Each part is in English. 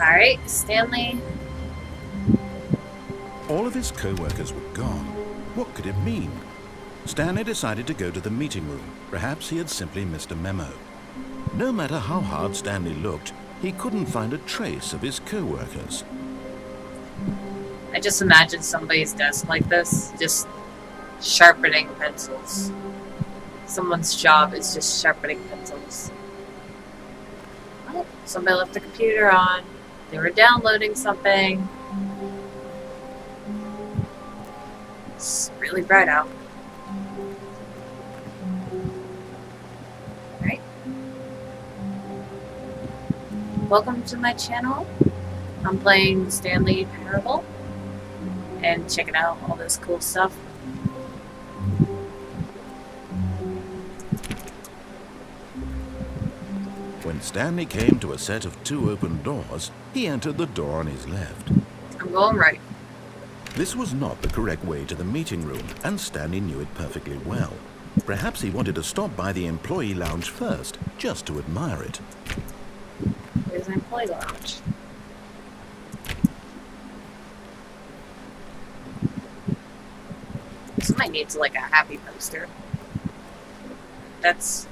Alright, Stanley. All of his co-workers were gone. What could it mean? Stanley decided to go to the meeting room. Perhaps he had simply missed a memo. No matter how hard Stanley looked, he couldn't find a trace of his co-workers. I just imagine somebody's desk like this, just sharpening pencils. Someone's job is just sharpening pencils. Oh, somebody left the computer on. They were downloading something. It's really bright out. Alright. Welcome to my channel. I'm playing Stanley Parable and checking out all this cool stuff. When Stanley came to a set of 2 open doors, he entered the door on his left. I'm going right. This was not the correct way to the meeting room, and Stanley knew it perfectly well. Perhaps he wanted to stop by the employee lounge first, just to admire it. There's an employee lounge. Somebody needs like a happy poster. That's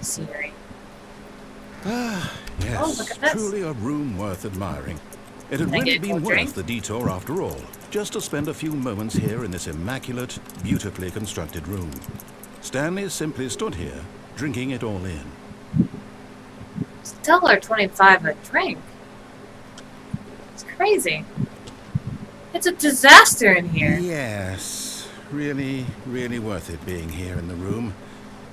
scenery. Ah, yes, Oh, look at this. truly a room worth admiring. It had Can I really get a been cold worth drink? the detour after all, just to spend a few moments here in this immaculate, beautifully constructed room. Stanley simply stood here, drinking it all in. It's $1.25 a drink. It's crazy. It's a disaster in here. Yes, really, really worth it being here in the room.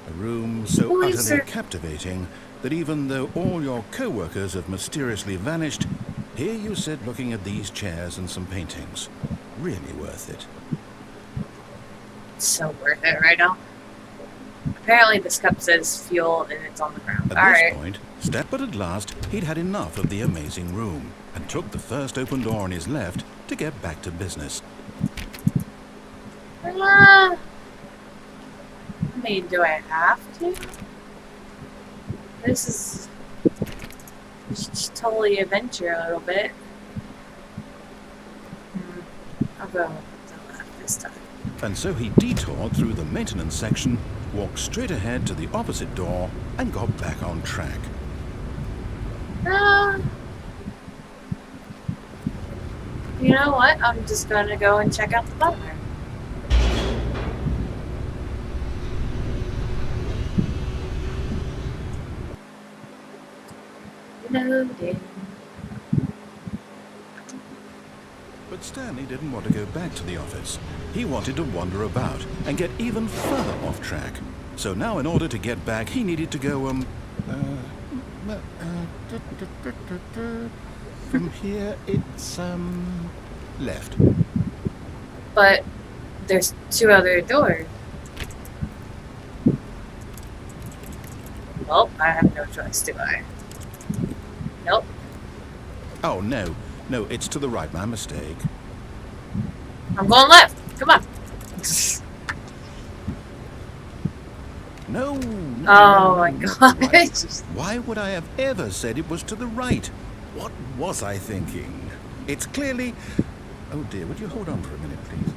A room so Who is utterly there? captivating that even though all your co-workers have mysteriously vanished, here you sit looking at these chairs and some paintings. Really worth it. It's so worth it right now. Apparently this cup says fuel and it's on the ground. At Alright. this point, but at last, he'd had enough of the amazing room and took the first open door on his left to get back to business. I mean, do I have to? This is just totally adventure a little bit. I'll go to the left this time. And so he detoured through the maintenance section, walked straight ahead to the opposite door, and got back on track. You know what? I'm just going to go and check out the butler. Loading. But Stanley didn't want to go back to the office. He wanted to wander about and get even further off track. So now in order to get back, he needed to go, from here it's, left. But there's 2 other doors. Well, I have no choice, do I? Nope. Oh, no, it's to the right, my mistake. I'm going left. Come on. No. Oh my god. Right. Why would I have ever said it was to the right? What was I thinking? It's clearly... Oh dear, would you hold on for a minute, please?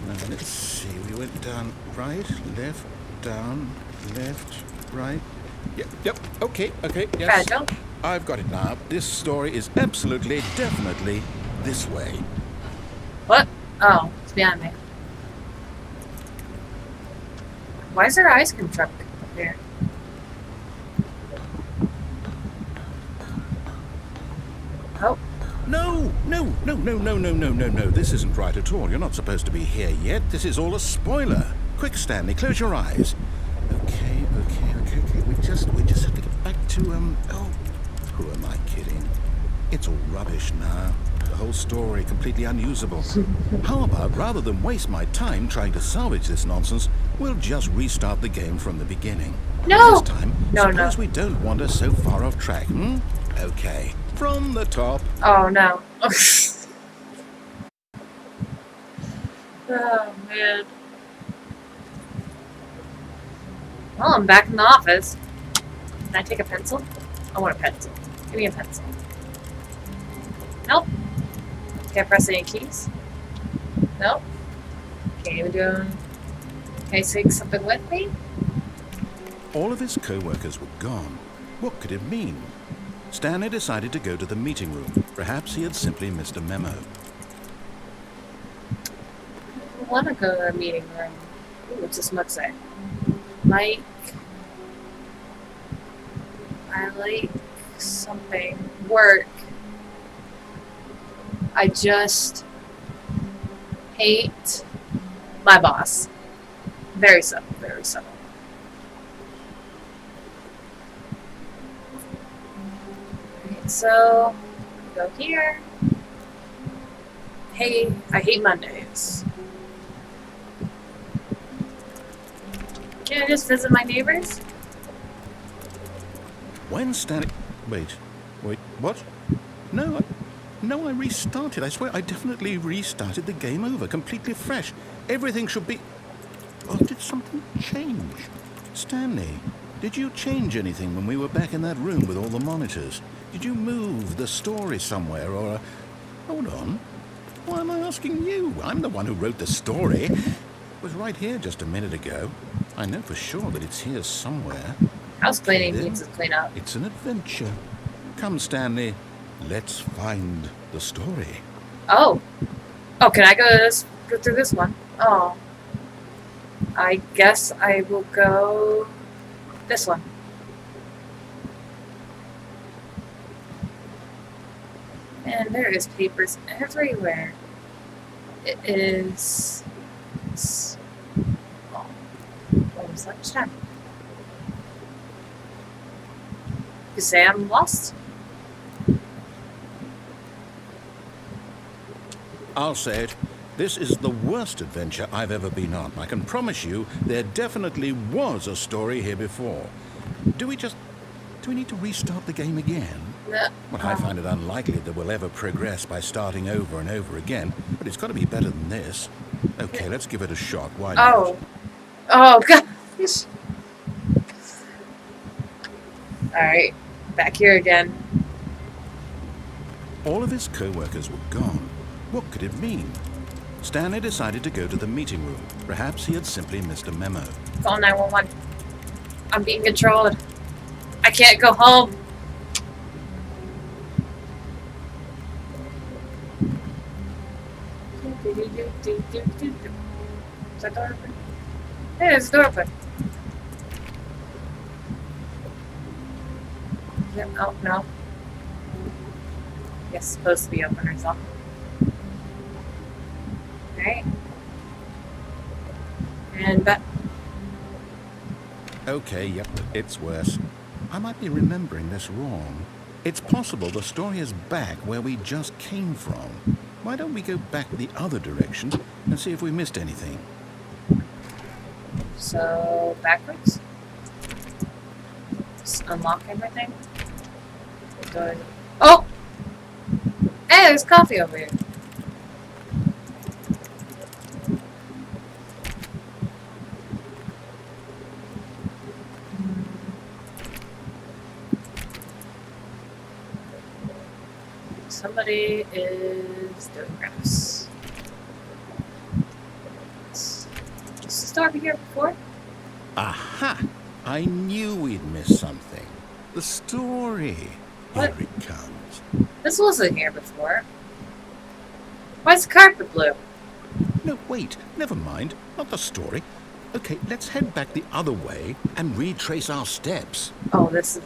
Now, let's see, we went down right, left, down, left, right. Yep, okay, yes. Fragile. I've got it now. This story is absolutely, definitely this way. What? Oh, it's behind me. Why is there an ice cream truck up here? Oh. No. This isn't right at all. You're not supposed to be here yet. This is all a spoiler. Quick, Stanley, close your eyes. Okay. We just have to get back to, oh, who am I kidding? It's all rubbish now. The whole story completely unusable. How about, rather than waste my time trying to salvage this nonsense, we'll just restart the game from the beginning. No! This time, suppose we don't wander so far off track, Okay. From the top. Oh no. Oh man. Well, I'm back in the office. Can I take a pencil? I want a pencil. Give me a pencil. Nope. Can't press any keys? Nope. Can't even do... Can I take something with me? All of his co-workers were gone. What could it mean? Stanley decided to go to the meeting room. Perhaps he had simply missed a memo. I want to go to a meeting room. What's this mug say? I like something. Work. I just hate my boss. Very subtle, very subtle. Alright, so go here. Hey, I hate Mondays. Can I just visit my neighbors? When Stanley... Wait, what? No, I restarted. I swear I definitely restarted the game over, completely fresh. Everything should be... Oh, did something change? Stanley, did you change anything when we were back in that room with all the monitors? Did you move the story somewhere or... Hold on. Why am I asking you? I'm the one who wrote the story. It was right here just a minute ago. I know for sure that it's here somewhere. House cleaning needs to clean up. It's an adventure. Come, Stanley. Let's find the story. Oh. Oh, can I go through this one? Oh. I guess I will go this one. And there is papers everywhere. It is... Oh, almost lunchtime. You say I'm lost? I'll say it. This is the worst adventure I've ever been on. I can promise you there definitely was a story here before. Do we need to restart the game again? No. Well, I find it unlikely that we'll ever progress by starting over and over again, but it's got to be better than this. Okay, let's give it a shot. Why not? Oh. Oh, gosh. Alright. Back here again. All of his co-workers were gone. What could it mean? Stanley decided to go to the meeting room. Perhaps he had simply missed a memo. Call 911. I'm being controlled. I can't go home. Is that door open? Hey, there's a door open. Yep, oh, no. Yes, it's supposed to be open or something. Alright. And back. Okay, yep, it's worse. I might be remembering this wrong. It's possible the story is back where we just came from. Why don't we go back the other direction and see if we missed anything? So, backwards? Just unlock everything? Oh! Hey, there's coffee over here. Somebody is doing grass. Was this door over here before? Aha! I knew we'd missed something. The story. What? Here it comes. This wasn't here before. Why is the carpet blue? No, wait. Never mind. Not the story. Okay, let's head back the other way and retrace our steps. Oh, this is...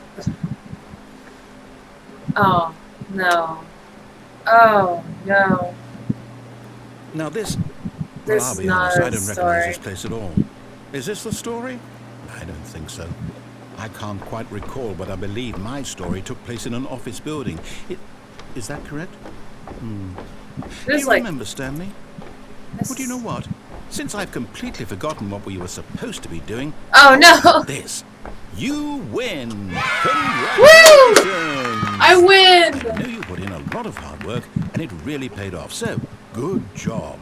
Oh, no. Oh, no. Now this... This Well, I'll is be not honest, I a don't story. recognize this place at all. Is this the story? I don't think so. I can't quite recall, but I believe my story took place in an office building. Is that correct? Do you remember, Stanley? Well, do you know what? Since I've completely forgotten what we were supposed to be doing... Oh, no! This. You win! Congratulations! Woo! I win! I know you put in a lot of hard work, and it really paid off. So, good job.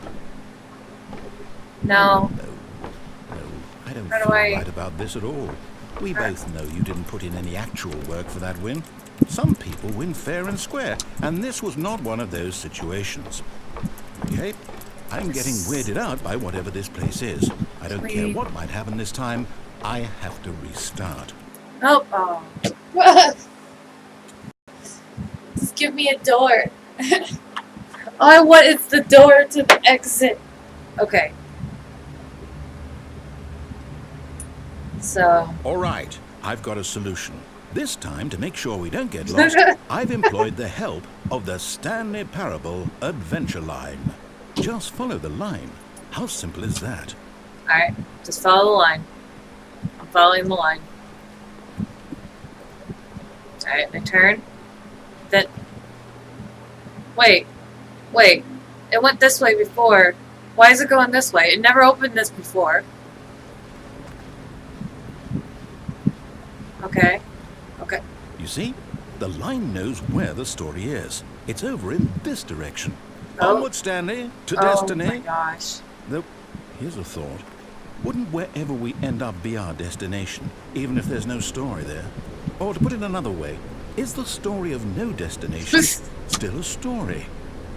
No. No, I don't How do feel I- right about this at all. We both know you didn't put in any actual work for that win. Some people win fair and square, and this was not one of those situations. Okay? I'm getting weirded out by whatever this place is. I don't care what might happen this time. I have to restart. Oh. Just give me a door. All I want is the door to the exit. Okay. So. All right, I've got a solution. This time, to make sure we don't get lost, I've employed the help of the Stanley Parable Adventure Line. Just follow the line. How simple is that? Alright, just follow the line. I'm following the line. Alright, I turn. Then. Wait. It went this way before. Why is it going this way? It never opened this before. Okay. You see, the line knows where the story is. It's over in this direction. Oh. Onward, Stanley, to destiny. Oh my gosh. Though, here's a thought. Wouldn't wherever we end up be our destination, even if there's no story there? Or to put it another way, is the story of no destination still a story?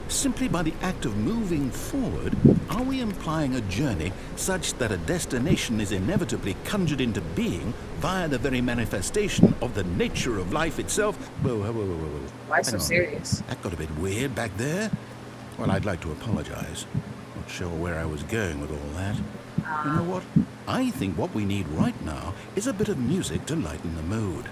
Simply by the act of moving forward, are we implying a journey such that a destination is inevitably conjured into being via the very manifestation of the nature of life itself? Whoa. Why so serious? That got a bit weird back there. Well, I'd like to apologize. Not sure where I was going with all that. You know what? I think what we need right now is a bit of music to lighten the mood.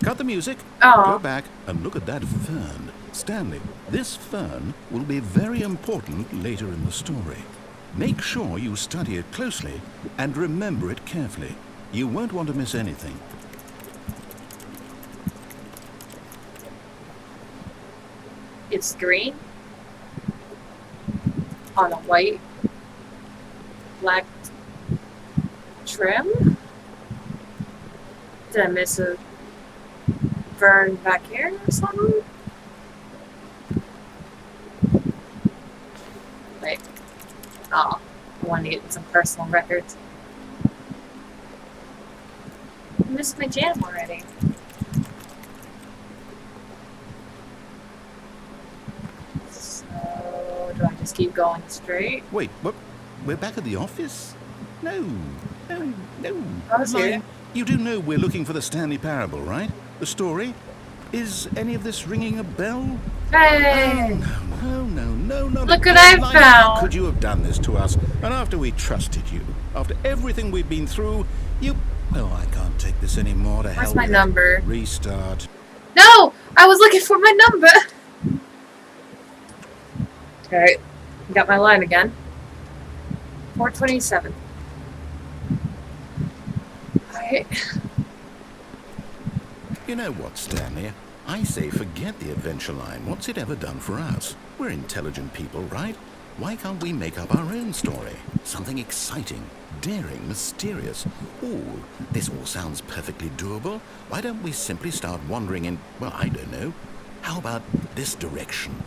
Cut the music, go back and look at that fern. Stanley, this fern will be very important later in the story. Make sure you study it closely and remember it carefully. You won't want to miss anything. It's green on a white black trim. Did I miss a fern back here or something? Wait. Oh, I want to get some personal records. I missed my jam already. So, do I just keep going straight? Wait, what? We're back at the office? No. I was here. You do know we're looking for the Stanley Parable, right? The story? Is any of this ringing a bell? Hey! Oh, no. Look what I found! How could you have done this to us? And after we trusted you, after everything we've been through, you... Oh, I can't take this anymore. To hell Where's my with it. number? Restart. No! I was looking for my number! Alright. Got my line again. 427. Alright. You know what, Stanley? I say forget the adventure line. What's it ever done for us? We're intelligent people, right? Why can't we make up our own story? Something exciting, daring, mysterious. Ooh, this all sounds perfectly doable. Why don't we simply start wandering in, well, I don't know. How about this direction?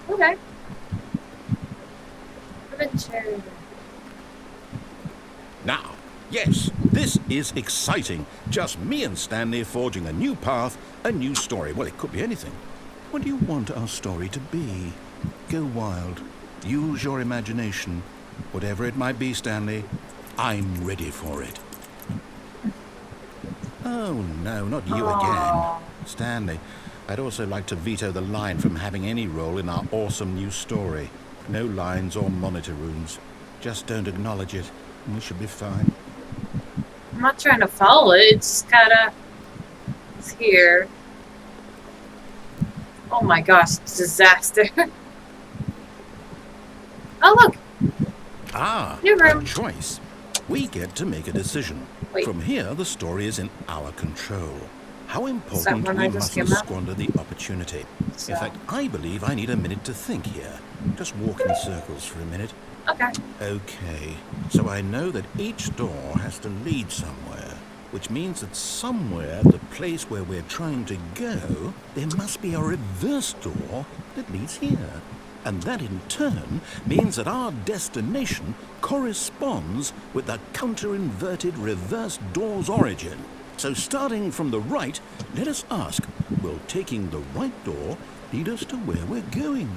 Okay. Adventure. Now, yes, this is exciting. Just me and Stanley forging a new path, a new story. Well, it could be anything. What do you want our story to be? Go wild. Use your imagination. Whatever it might be, Stanley, I'm ready for it. Oh, no, not you again. Stanley, I'd also like to veto the line from having any role in our awesome new story. No lines or monitor rooms. Just don't acknowledge it, and we should be fine. I'm not trying to follow it. It's just kinda... It's here. Oh my gosh, disaster. Oh, look. Ah, New room. a choice. We get to make a decision. Wait. From here, the story is in our control. How Is that important one we I just mustn't came out? squander the opportunity. So, In fact, I believe I need a minute to think here. Just walk in circles for a minute. okay. Okay, so I know that each door has to lead somewhere, which means that somewhere, the place where we're trying to go, there must be a reverse door that leads here. And that in turn means that our destination corresponds with the counter-inverted reverse door's origin. So starting from the right, let us ask, will taking the right door lead us to where we're going?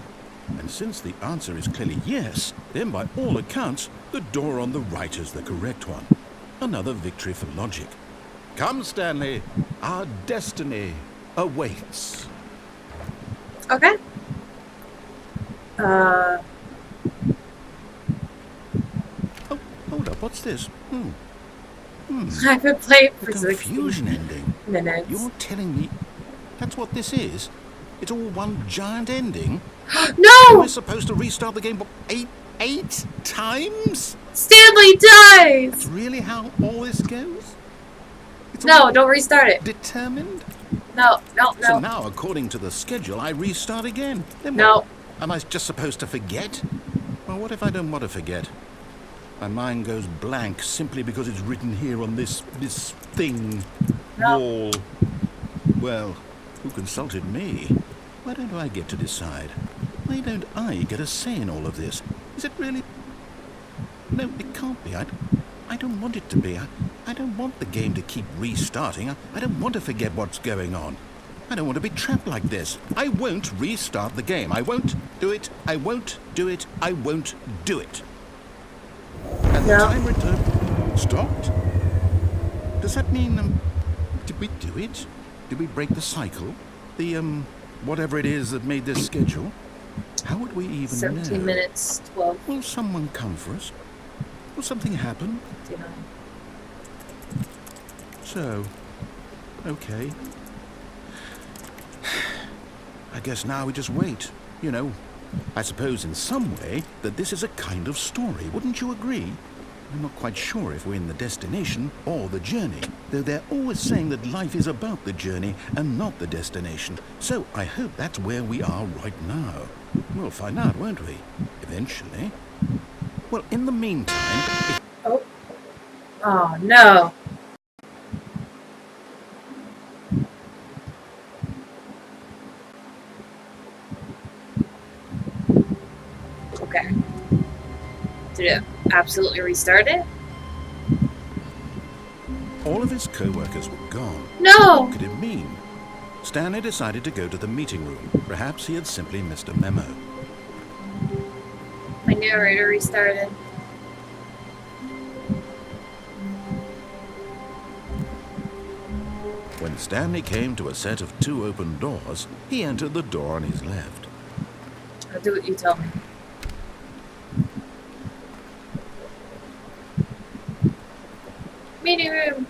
And since the answer is clearly yes, then by all accounts, the door on the right is the correct one. Another victory for logic. Come, Stanley, our destiny awaits. Okay. Oh, hold up, what's this? I've been playing The for 60 confusion ending. minutes. You're telling me that's what this is? It's all one giant ending? No! We're supposed to restart the game eight times? Stanley That's dies! really how all this goes? It's No, all don't restart it. determined? No, no, So no. now, according to the schedule, I restart again. Then No. what? Am I just supposed to forget? Well, what if I don't want to forget? My mind goes blank simply because it's written here on this thing, No. wall. Well, who consulted me? Why don't I get to decide? Why don't I get a say in all of this? Is it really? No, it can't be. I don't want it to be. I don't want the game to keep restarting. I don't want to forget what's going on. I don't want to be trapped like this. I won't restart the game. I won't do it. I won't do it. I won't do it. And the No. timer stopped? Does that mean, did we do it? Did we break the cycle? The, whatever it is that made this schedule? How would we even 17 know? minutes, 12, Will someone come for us? Will something happen? 59. So, okay. I guess now we just wait. You know, I suppose in some way that this is a kind of story. Wouldn't you agree? I'm not quite sure if we're in the destination or the journey, though they're always saying that life is about the journey and not the destination. So I hope that's where we are right now. We'll find out, won't we? Eventually. Well, in the meantime... Oh. Oh, no. Okay. Did it absolutely restart it? All of his co-workers were gone. No! What could it mean? Stanley decided to go to the meeting room. Perhaps he had simply missed a memo. My narrator restarted. When Stanley came to a set of 2 open doors, he entered the door on his left. I'll do what you tell me. Meeting room!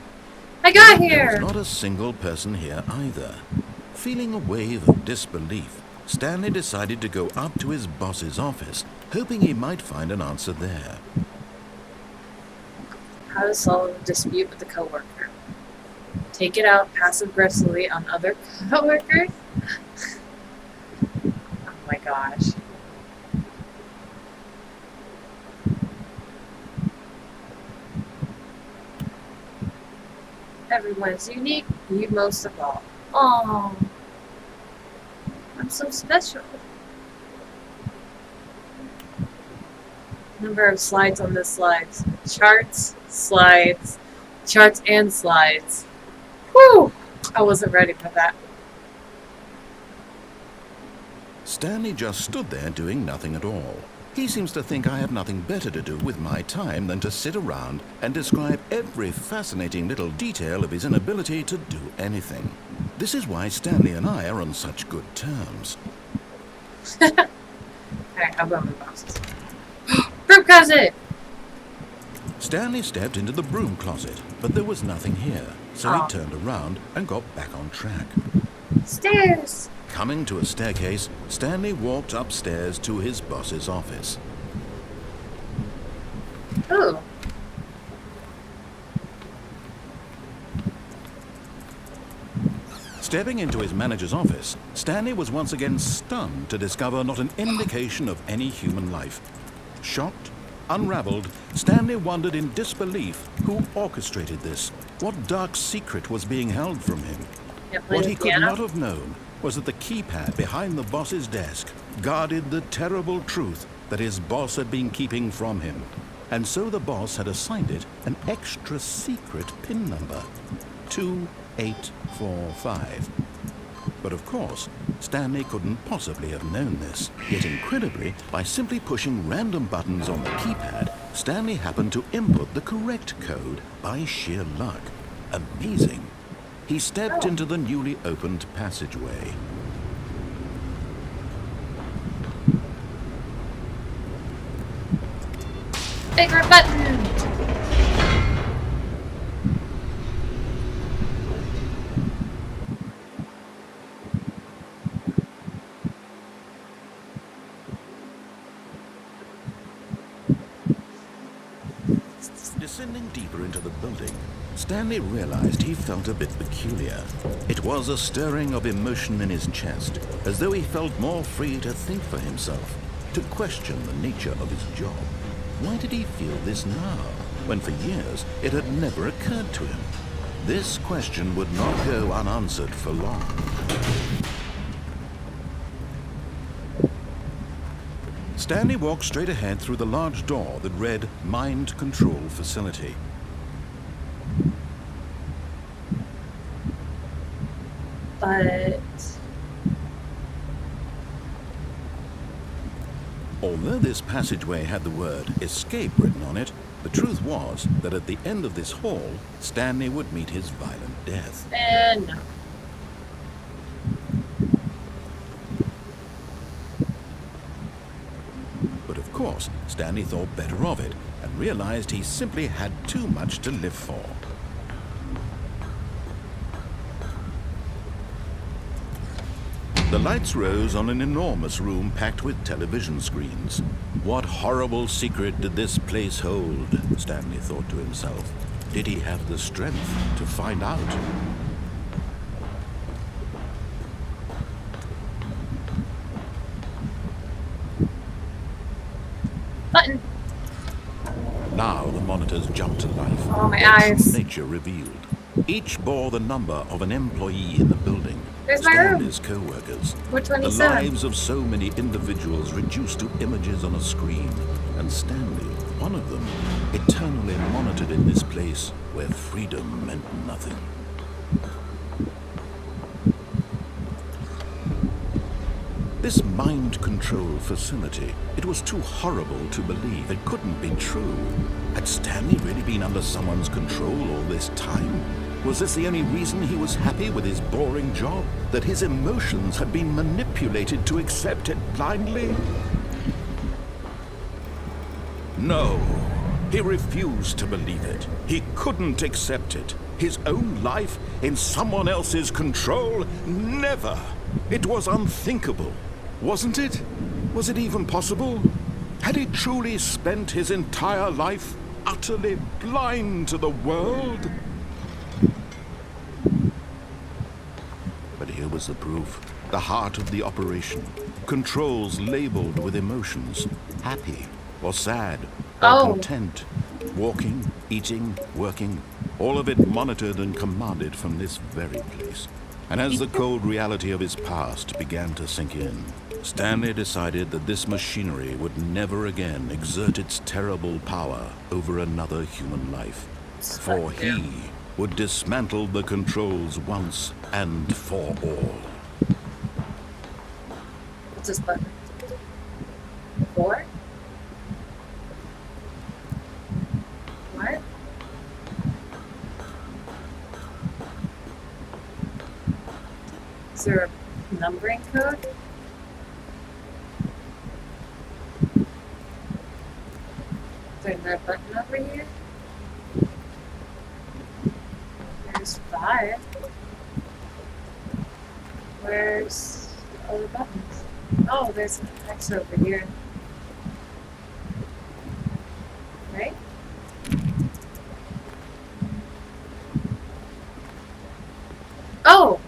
I got There here! was not a single person here either. Feeling a wave of disbelief, Stanley decided to go up to his boss's office, hoping he might find an answer there. How to solve a dispute with a coworker. Take it out passive-aggressively on other coworkers? Oh my gosh. Everyone's unique, you most of all. Oh, I'm so special. Number of slides on this slides. Charts, slides, charts and slides. Whew! I wasn't ready for that. Stanley just stood there doing nothing at all. He seems to think I have nothing better to do with my time than to sit around and describe every fascinating little detail of his inability to do anything. This is why Stanley and I are on such good terms. Alright, I'll go in my boxes. Broom closet! Stanley stepped into the broom closet, but there was nothing here, so he turned around and got back on track. Stairs! Coming to a staircase, Stanley walked upstairs to his boss's office. Ooh. Stepping into his manager's office, Stanley was once again stunned to discover not an indication of any human life. Shocked, unraveled, Stanley wondered in disbelief who orchestrated this. What dark secret was being held from him? What he could not have known was that the keypad behind the boss's desk guarded the terrible truth that his boss had been keeping from him. And so the boss had assigned it an extra secret PIN number, 2845. But of course, Stanley couldn't possibly have known this. Yet incredibly, by simply pushing random buttons on the keypad, Stanley happened to input the correct code by sheer luck. Amazing. He stepped into the newly opened passageway. Bigger button! Descending deeper into the building, Stanley realized he felt a bit peculiar. It was a stirring of emotion in his chest, as though he felt more free to think for himself, to question the nature of his job. Why did he feel this now, when for years it had never occurred to him? This question would not go unanswered for long. Stanley walked straight ahead through the large door that read Mind Control Facility. But... Although this passageway had the word escape written on it, the truth was that at the end of this hall, Stanley would meet his violent death. And no. But of course, Stanley thought better of it and realized he simply had too much to live for. The lights rose on an enormous room packed with television screens. What horrible secret did this place hold? Stanley thought to himself. Did he have the strength to find out? Button! Now the monitors jumped to life. Oh, my their eyes. true nature revealed. Each bore the number of an employee in the building. There's my room. Stanley's co-workers. We're The 27. lives of so many individuals reduced to images on a screen. And Stanley, one of them, eternally monitored in this place where freedom meant nothing. This mind control facility, it was too horrible to believe. It couldn't be true. Had Stanley really been under someone's control all this time? Was this the only reason he was happy with his boring job? That his emotions had been manipulated to accept it blindly? No, he refused to believe it. He couldn't accept it. His own life in someone else's control? Never! It was unthinkable. Wasn't it? Was it even possible? Had he truly spent his entire life utterly blind to the world? But here was the proof. The heart of the operation. Controls labeled with emotions. Happy or sad or content. Walking, eating, working. All of it monitored and commanded from this very place. And as the cold reality of his past began to sink in, Stanley decided that this machinery would never again exert its terrible power over another human life. For he would dismantle the controls once and for all. What's this button? 4? Is there a numbering code? Is there another button over here? There's 5. Where's the other buttons? Oh, there's an X over here. Right? Oh!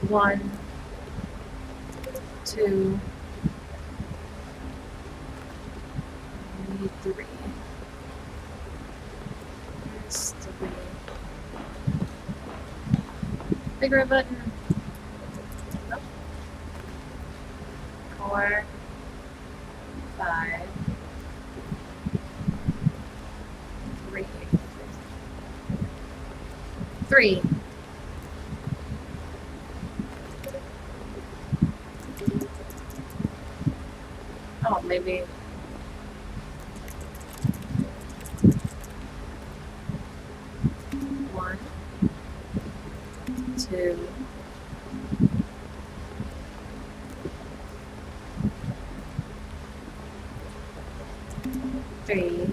1, 2, 3. There's 3. Bigger button. Nope. 4, 5, 3. 3. Oh, maybe. One, 2, 3.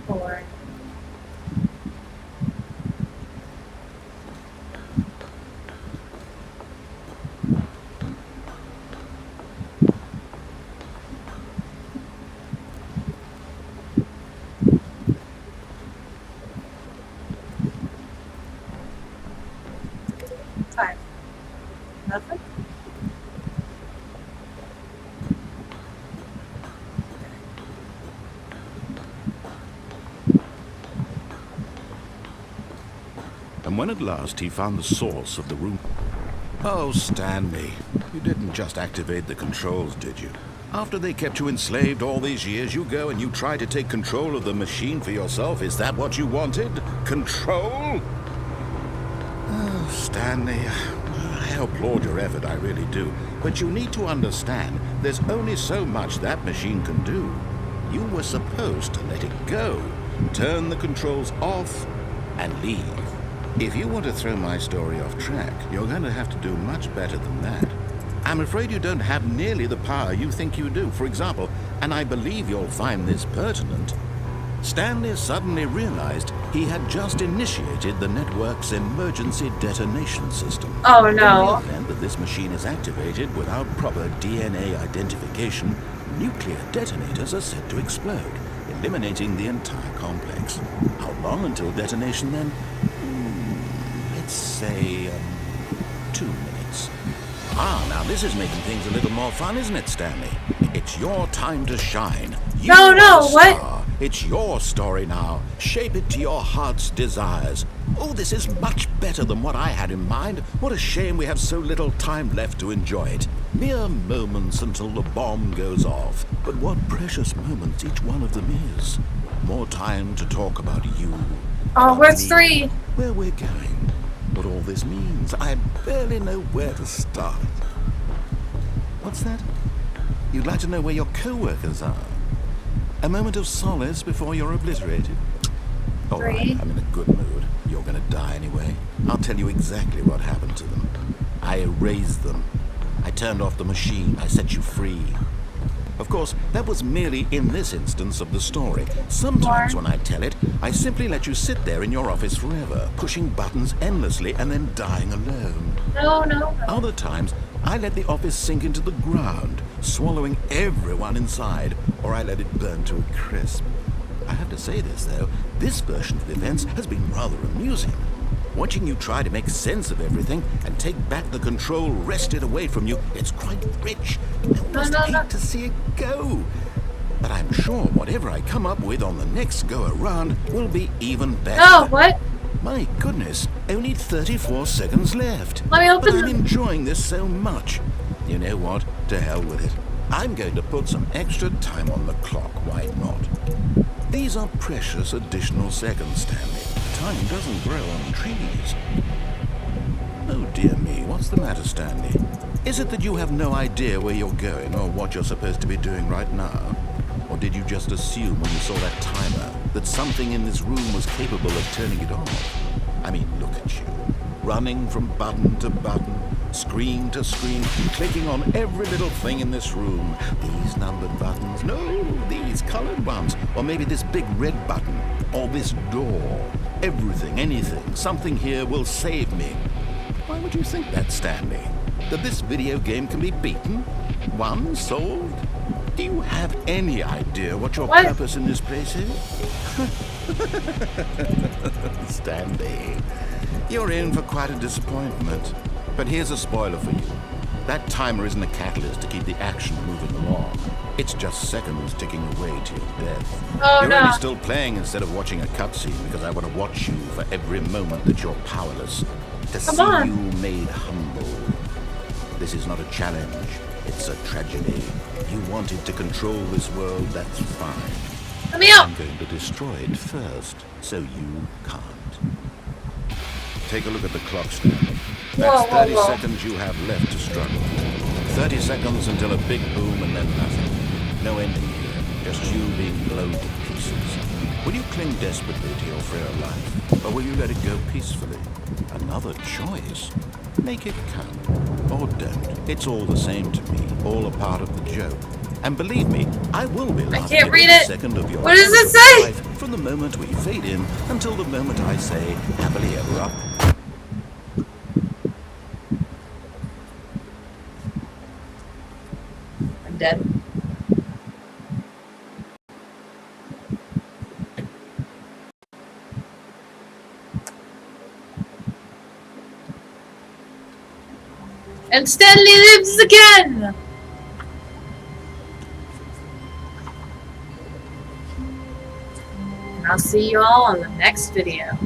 4. 5. Nothing? And when at last he found the source of the room... Oh, Stanley, you didn't just activate the controls, did you? After they kept you enslaved all these years, you go and you try to take control of the machine for yourself. Is that what you wanted? Control? Oh, Stanley, I applaud your effort, I really do. But you need to understand, there's only so much that machine can do. You were supposed to let it go, turn the controls off, and leave. If you want to throw my story off track, you're going to have to do much better than that. I'm afraid you don't have nearly the power you think you do. For example, and I believe you'll find this pertinent, Stanley suddenly realized he had just initiated the network's emergency detonation system. Oh no. In the event that this machine is activated without proper DNA identification, nuclear detonators are set to explode, eliminating the entire complex. How long until detonation then? Let's say 2 minutes. Ah, now this is making things a little more fun, isn't it, Stanley? It's your time to shine. You No, are no, the what? star. It's your story now. Shape it to your heart's desires. Oh, this is much better than what I had in mind. What a shame we have so little time left to enjoy it. Mere moments until the bomb goes off. But what precious moments each one of them is. More time to talk about you. Oh, about where's me, 3? Where we're going. What all this means. I barely know where to start. What's that? You'd like to know where your co-workers are? A moment of solace before you're obliterated? All right, 3. I'm in a good mood. You're going to die anyway. I'll tell you exactly what happened to them. I erased them. I turned off the machine. I set you free. Of course, that was merely in this instance of the story. Sometimes when I tell it, I simply let you sit there in your office forever, pushing buttons endlessly and then dying alone. No, no, no. Other times, I let the office sink into the ground, swallowing everyone inside, or I let it burn to a crisp. I have to say this, though, this version of events has been rather amusing. Watching you try to make sense of everything and take back the control wrested away from you, it's quite rich. I almost hate to see it go. But I'm sure whatever I come up with on the next go-around will be even better. Oh, what? My goodness, only 34 seconds left. Let me open But I'm the... enjoying this so much. You know what? To hell with it. I'm going to put some extra time on the clock, why not? These are precious additional seconds, Stanley. Time doesn't grow on trees. Oh dear me, what's the matter, Stanley? Is it that you have no idea where you're going or what you're supposed to be doing right now? Or did you just assume when you saw that timer that something in this room was capable of turning it off? I mean, look at you. Running from button to button, screen to screen, clicking on every little thing in this room. These numbered buttons, no, these colored ones. Or maybe this big red button, or this door. Everything, anything, something here will save me. Why would you think that, Stanley? That this video game can be beaten? Won? Solved? Do you have any idea what your purpose in this place is? Stanley, you're in for quite a disappointment. But here's a spoiler for you. That timer isn't a catalyst to keep the action moving along. It's just seconds ticking away to your death. Oh, you're no. only still playing instead of watching a cutscene because I want to watch you for every moment that you're powerless. To see you made humble. This is not a challenge. It's a tragedy. You wanted to control this world, that's fine. Let me out! I'm going to destroy it first, so you can't. Take a look at the clock, Stanley. That's 30 seconds you have left to struggle. 30 seconds until a big boom and then nothing. No ending here, just you being blown to pieces. Will you cling desperately to your frail life, or will you let it go peacefully? Another choice. Make it count, or don't. It's all the same to me, all a part of the joke. And believe me, I will be laughing can't read every it. second of your What does it say? life from the moment we fade in until the moment I say happily ever after. I'm dead. And Stanley lives again! And I'll see you all on the next video.